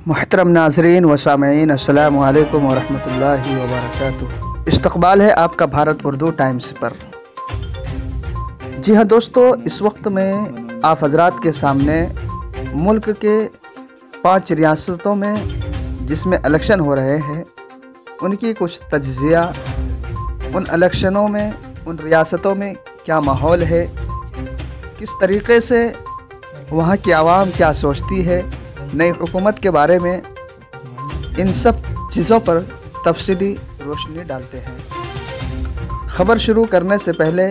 محترم ناظرین و سامعین، السلام علیکم ورحمۃ اللہ وبرکاتہ۔ استقبال ہے آپ کا بھارت اردو ٹائمز پر۔ جی ہاں دوستو، اس وقت میں آپ حضرات کے سامنے ملک کے 5 ریاستوں میں جس میں الیکشن ہو رہے ہیں ان کی کچھ تجزیہ، ان الیکشنوں میں ان ریاستوں میں کیا ماحول ہے، کس طریقے سے وہاں کی عوام کیا سوچتی ہے نئی حکومت کے بارے میں، ان سب چیزوں پر تفصیلی روشنی ڈالتے ہیں۔ خبر شروع کرنے سے پہلے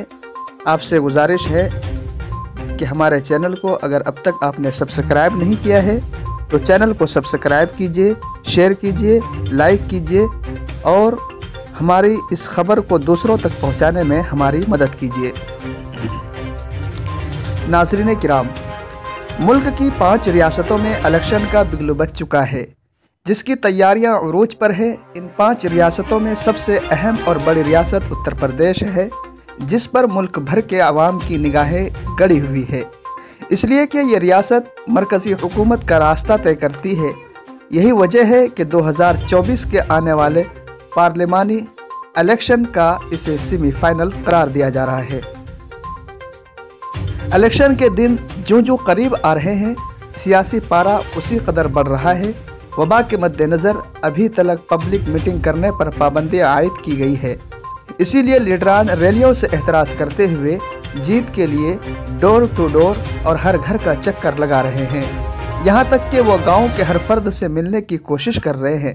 آپ سے گزارش ہے کہ ہمارے چینل کو اگر اب تک آپ نے سبسکرائب نہیں کیا ہے تو چینل کو سبسکرائب کیجئے، شیئر کیجئے، لائک کیجئے اور ہماری اس خبر کو دوسروں تک پہنچانے میں ہماری مدد کیجئے۔ ناظرین کرام، ملک کی 5 ریاستوں میں الیکشن کا بگل بج چکا ہے، جس کی تیاریاں عروج پر ہے۔ ان 5 ریاستوں میں سب سے اہم اور بڑی ریاست اتر پردیش ہے، جس پر ملک بھر کے عوام کی نگاہیں گڑی ہوئی ہے، اس لیے کہ یہ ریاست مرکزی حکومت کا راستہ طے کرتی ہے۔ یہی وجہ ہے کہ 2024 کے آنے والے پارلیمانی الیکشن کا اسے سیمی فائنل قرار دیا جا رہا ہے۔ الیکشن کے دن جو قریب آ رہے ہیں، سیاسی پارا اسی قدر بڑھ رہا ہے۔ وبا کے مد نظر ابھی تک پبلک میٹنگ کرنے پر پابندی عائد کی گئی ہے، اسی لیے لیڈران ریلیوں سے احتراز کرتے ہوئے جیت کے لیے ڈور ٹو ڈور اور ہر گھر کا چکر لگا رہے ہیں، یہاں تک کہ وہ گاؤں کے ہر فرد سے ملنے کی کوشش کر رہے ہیں،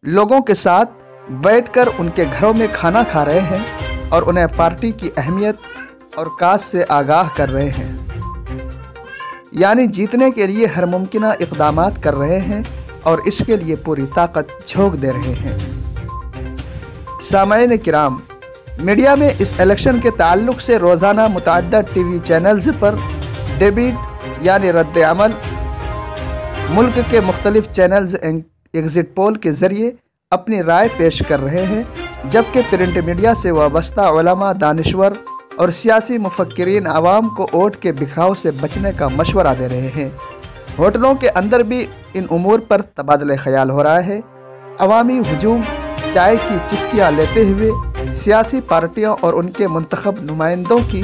لوگوں کے ساتھ بیٹھ کر ان کے گھروں میں کھانا کھا رہے ہیں اور انہیں پارٹی کی اہمیت اور کاز سے آگاہ کر رہے ہیں، یعنی جیتنے کے لیے ہر ممکنہ اقدامات کر رہے ہیں اور اس کے لیے پوری طاقت جھونک دے رہے ہیں۔ سامعین کرام، میڈیا میں اس الیکشن کے تعلق سے روزانہ متعدد ٹی وی چینلز پر ڈیبیٹ یعنی رد عمل، ملک کے مختلف چینلز ایگزٹ پول کے ذریعے اپنی رائے پیش کر رہے ہیں، جبکہ پرنٹ میڈیا سے وابستہ علماء، دانشور اور سیاسی مفکرین عوام کو ووٹ کے بکھراؤ سے بچنے کا مشورہ دے رہے ہیں۔ ہوٹلوں کے اندر بھی ان امور پر تبادلہ خیال ہو رہا ہے۔ عوامی ہجوم، چائے کی چسکیاں لیتے ہوئے سیاسی پارٹیوں اور ان کے منتخب نمائندوں کی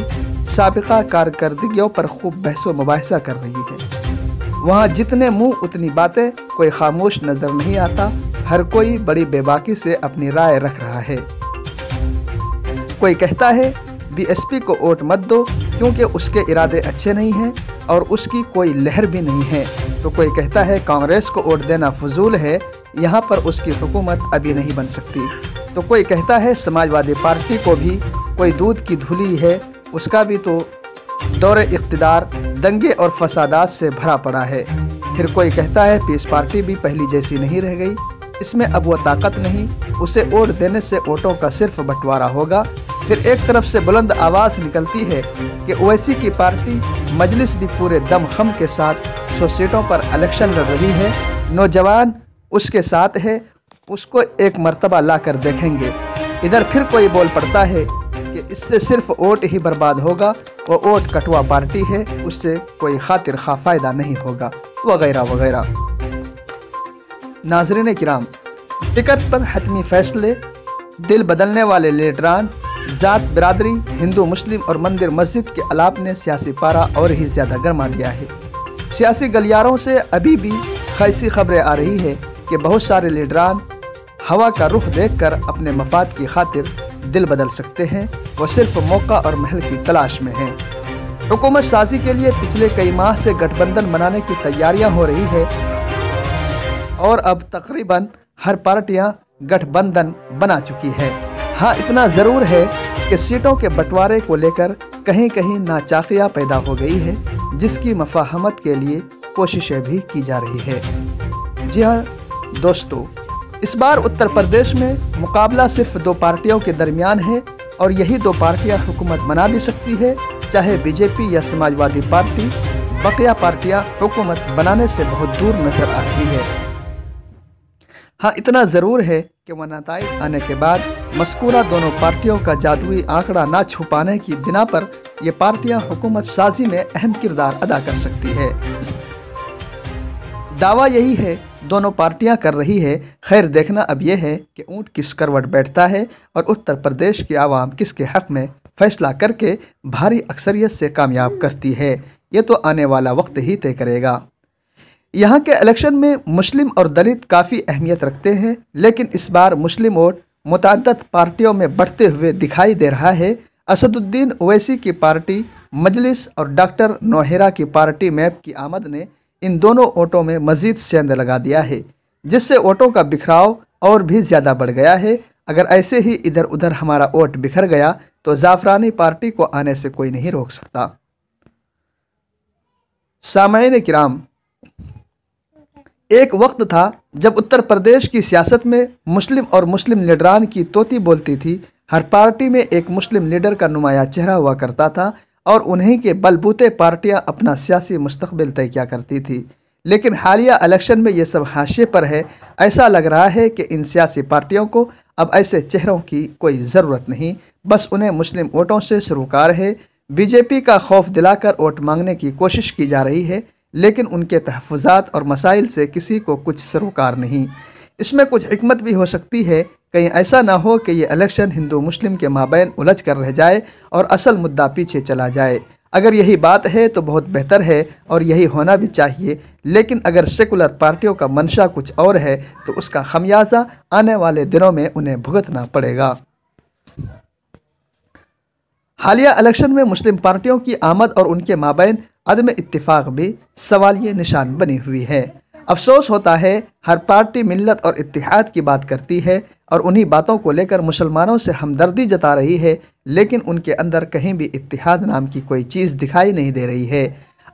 سابقہ کارکردگیوں پر خوب بحث و مباحثہ کر رہی ہے۔ وہاں جتنے منہ اتنی باتیں، کوئی خاموش نظر نہیں آتا، ہر کوئی بڑی بے باکی سے اپنی رائے رکھ رہا ہے۔ کوئی کہتا ہے بی ایس پی کو ووٹ مت دو کیونکہ اس کے ارادے اچھے نہیں ہیں اور اس کی کوئی لہر بھی نہیں ہے، تو کوئی کہتا ہے کانگریس کو ووٹ دینا فضول ہے، یہاں پر اس کی حکومت ابھی نہیں بن سکتی، تو کوئی کہتا ہے سماج وادی پارٹی کو بھی کوئی دودھ کی دھلی ہے، اس کا بھی تو دور اقتدار دنگے اور فسادات سے بھرا پڑا ہے۔ پھر کوئی کہتا ہے پیس پارٹی بھی پہلی جیسی نہیں رہ گئی، اس میں اب وہ طاقت نہیں، اسے ووٹ دینے سے ووٹوں کا صرف بٹوارا ہوگا۔ پھر ایک طرف سے بلند آواز نکلتی ہے کہ اویسی کی پارٹی مجلس بھی پورے دم خم کے ساتھ 100 سیٹوں پر الیکشن لڑ رہی ہے، نوجوان اس کے ساتھ ہے، اس کو ایک مرتبہ لا کر دیکھیں گے۔ ادھر پھر کوئی بول پڑتا ہے کہ اس سے صرف ووٹ ہی برباد ہوگا، وہ ووٹ کٹوا پارٹی ہے، اس سے کوئی خاطر خواہ فائدہ نہیں ہوگا، وغیرہ وغیرہ۔ ناظرین کرام، ٹکٹ پر حتمی فیصلے، دل بدلنے والے لیڈران، ذات برادری، ہندو مسلم اور مندر مسجد کے الاپ نے سیاسی پارا اور ہی زیادہ گرما دیا ہے۔ سیاسی گلیاروں سے ابھی بھی خیسی خبریں آ رہی ہے کہ بہت سارے لیڈران ہوا کا رخ دیکھ کر اپنے مفاد کی خاطر دل بدل سکتے ہیں، وہ صرف موقع اور محل کی تلاش میں ہیں۔ حکومت سازی کے لیے پچھلے کئی ماہ سے گٹھ بندھن بنانے کی تیاریاں ہو رہی ہے اور اب تقریباً ہر پارٹیاں گٹھ بندھن بنا چکی ہے۔ ہاں، اتنا ضرور ہے کہ سیٹوں کے بٹوارے کو لے کر کہیں کہیں ناچاقیاں پیدا ہو گئی ہے، جس کی مفاہمت کے لیے کوششیں بھی کی جا رہی ہے۔ جی ہاں دوستو، اس بار اتر پردیش میں مقابلہ صرف 2 پارٹیوں کے درمیان ہے اور یہی 2 پارٹیاں حکومت بنا بھی سکتی ہے، چاہے بی جے پی یا سماج وادی پارٹی۔ بقیہ پارٹیاں حکومت بنانے سے بہت دور نظر آتی ہے۔ ہاں، اتنا ضرور ہے کہ وہ نتائج آنے کے بعد مذکورہ دونوں پارٹیوں کا جادوئی آنکڑا نہ چھپانے کی بنا پر یہ پارٹیاں حکومت سازی میں اہم کردار ادا کر سکتی ہے۔ دعویٰ یہی ہے दोनों पार्टियां कर रही है। खैर देखना अब यह है कि ऊँट किस करवट बैठता है और उत्तर प्रदेश की आवाम किसके हक़ में फैसला करके भारी अक्सरियत से कामयाब करती है, ये तो आने वाला वक्त ही तय करेगा। यहाँ के इलेक्शन में मुस्लिम और दलित काफ़ी अहमियत रखते हैं, लेकिन इस बार मुस्लिम वोट मुतअद्दिद पार्टियों में बढ़ते हुए दिखाई दे रहा है। असदुद्दीन ओवैसी की पार्टी मजलिस और डॉक्टर नौहेरा की पार्टी मैप की आमद ने इन दोनों वोटों में मज़ीद सेंध लगा दिया है, जिससे वोटों का बिखराव और भी ज़्यादा बढ़ गया है। अगर ऐसे ही इधर उधर हमारा वोट बिखर गया तो ज़ाफ़रानी पार्टी को आने से कोई नहीं रोक सकता। सामईन किराम, एक वक्त था जब उत्तर प्रदेश की सियासत में मुस्लिम और मुस्लिम लीडरान की तोती बोलती थी। हर पार्टी में एक मुस्लिम लीडर का नुमाया चेहरा हुआ करता था और उन्हीं के बलबूते पार्टियां अपना सियासी मुस्तकबिल तय किया करती थी। लेकिन हालिया इलेक्शन में ये सब हाशिए पर है। ऐसा लग रहा है कि इन सियासी पार्टियों को अब ऐसे चेहरों की कोई ज़रूरत नहीं, बस उन्हें मुस्लिम वोटों से सरोकार है। बीजेपी का खौफ दिलाकर वोट मांगने की कोशिश की जा रही है, लेकिन उनके तहफ़्फ़ुज़ात और मसाइल से किसी को कुछ सरोकार नहीं। इसमें कुछ हिकमत भी हो सकती है, कहीं ऐसा ना हो कि ये इलेक्शन हिंदू मुस्लिम के माबैन उलझ कर रह जाए और असल मुद्दा पीछे चला जाए। अगर यही बात है तो बहुत बेहतर है और यही होना भी चाहिए, लेकिन अगर सेकुलर पार्टियों का मंशा कुछ और है तो उसका खमियाजा आने वाले दिनों में उन्हें भुगतना पड़ेगा। हालिया इलेक्शन में मुस्लिम पार्टियों की आमद और उनके माबैन अदम इत्तिफाक भी सवालिया निशान बनी हुई है। अफसोस होता है हर पार्टी मिल्लत और इत्तिहाद की बात करती है और उन्हीं बातों को लेकर मुसलमानों से हमदर्दी जता रही है, लेकिन उनके अंदर कहीं भी इत्तिहाद नाम की कोई चीज़ दिखाई नहीं दे रही है।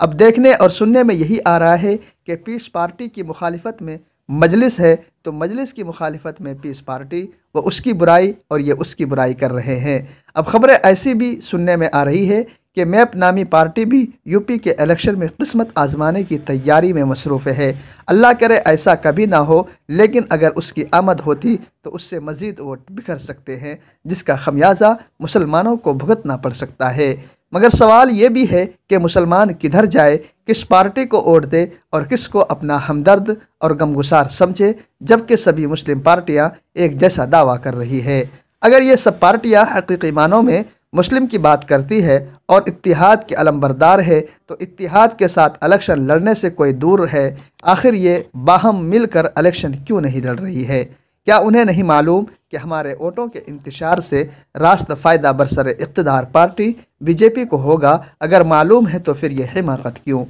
अब देखने और सुनने में यही आ रहा है कि पीस पार्टी की मुखालिफत में मजलिस है तो मजलिस की मुखालिफत में पीस पार्टी, वो उसकी बुराई और ये उसकी बुराई कर रहे हैं। अब ख़बरें ऐसी भी सुनने में आ रही है कि मैप नामी पार्टी भी यूपी के इलेक्शन में किस्मत आजमाने की तैयारी में मसरूफ़ है। अल्लाह करे ऐसा कभी ना हो, लेकिन अगर उसकी आमद होती तो उससे मज़ीद वोट बिखर सकते हैं, जिसका खमियाजा मुसलमानों को भुगतना पड़ सकता है। मगर सवाल ये भी है कि मुसलमान किधर जाए, किस पार्टी को वोट दे और किसको अपना हमदर्द और गमगुसार समझे, जबकि सभी मुस्लिम पार्टियां एक जैसा दावा कर रही है। अगर ये सब पार्टियां हकीकी मानों में मुस्लिम की बात करती है और इत्तिहाद के अलमबरदार है तो इत्तिहाद के साथ इलेक्शन लड़ने से कोई दूर है। आखिर ये बाहम मिलकर इलेक्शन क्यों नहीं लड़ रही है? क्या उन्हें नहीं मालूम कि हमारे वोटों के इंतशार से रास्त फ़ायदा बरसर इक़्तिदार पार्टी बीजेपी को होगा? अगर मालूम है तो फिर ये हिमाकत क्यों?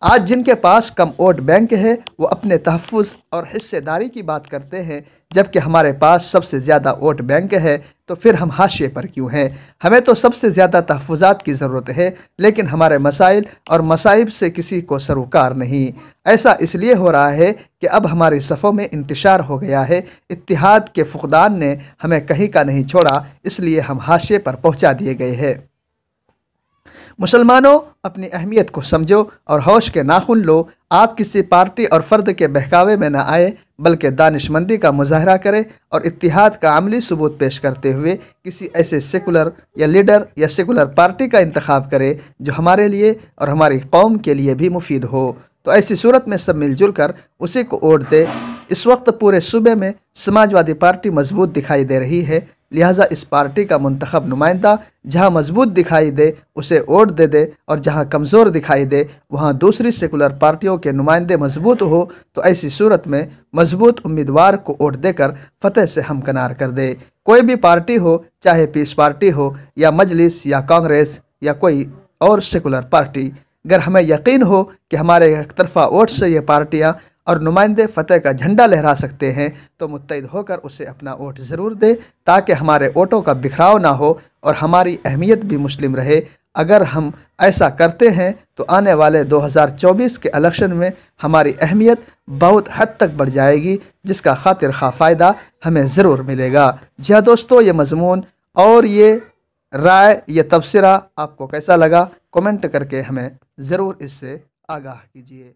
आज जिनके पास कम वोट बैंक है वो अपने तहफ़्फ़ुज़ और हिस्सेदारी की बात करते हैं, जबकि हमारे पास सबसे ज़्यादा वोट बैंक है, तो फिर हम हाशिए पर क्यों हैं? हमें तो सबसे ज़्यादा तहफ़्फ़ुज़ात की ज़रूरत है, लेकिन हमारे मसाइल और मसाइब से किसी को सरोकार नहीं। ऐसा इसलिए हो रहा है कि अब हमारी सफ़ों में इंतशार हो गया है। इत्तिहाद के फ़ुक़दान ने हमें कहीं का नहीं छोड़ा, इसलिए हम हाशिए पर पहुँचा दिए गए हैं। मुसलमानों, अपनी अहमियत को समझो और होश के नाखुन लो। आप किसी पार्टी और फ़र्द के बहकावे में न आए, बल्कि दानिशमंदी का मुजाहरा करें और इत्तिहाद का अमली सबूत पेश करते हुए किसी ऐसे सेकुलर या लीडर या सेकुलर पार्टी का इंतखाब करें जो हमारे लिए और हमारी कौम के लिए भी मुफीद हो। तो ऐसी सूरत में सब मिलजुल कर उसी को वोट दे। इस वक्त पूरे सूबे में समाजवादी पार्टी मजबूत दिखाई दे रही है, लिहाजा इस पार्टी का मुंतखब नुमाइंदा जहां मजबूत दिखाई दे उसे वोट दे और जहां कमज़ोर दिखाई दे वहां दूसरी सेकुलर पार्टियों के नुमाइंदे मजबूत हो तो ऐसी सूरत में मजबूत उम्मीदवार को वोट देकर फतेह से हमकनार कर दे। कोई भी पार्टी हो, चाहे पीस पार्टी हो या मजलिस या कांग्रेस या कोई और सेकुलर पार्टी, अगर हमें यकीन हो कि हमारे एक तरफा वोट से ये पार्टियाँ और नुमाइंदे फ़तेह का झंडा लहरा सकते हैं तो मुत्तहिद होकर उसे अपना वोट ज़रूर दे, ताकि हमारे वोटों का बिखराव ना हो और हमारी अहमियत भी मुस्लिम रहे। अगर हम ऐसा करते हैं तो आने वाले 2024 के इलेक्शन में हमारी अहमियत बहुत हद तक बढ़ जाएगी, जिसका खातिर खा फ़ायदा हमें ज़रूर मिलेगा। जी हाँ दोस्तों, ये मज़मून और ये राय, ये तबसरा आपको कैसा लगा? कमेंट करके हमें ज़रूर इससे आगाह कीजिए।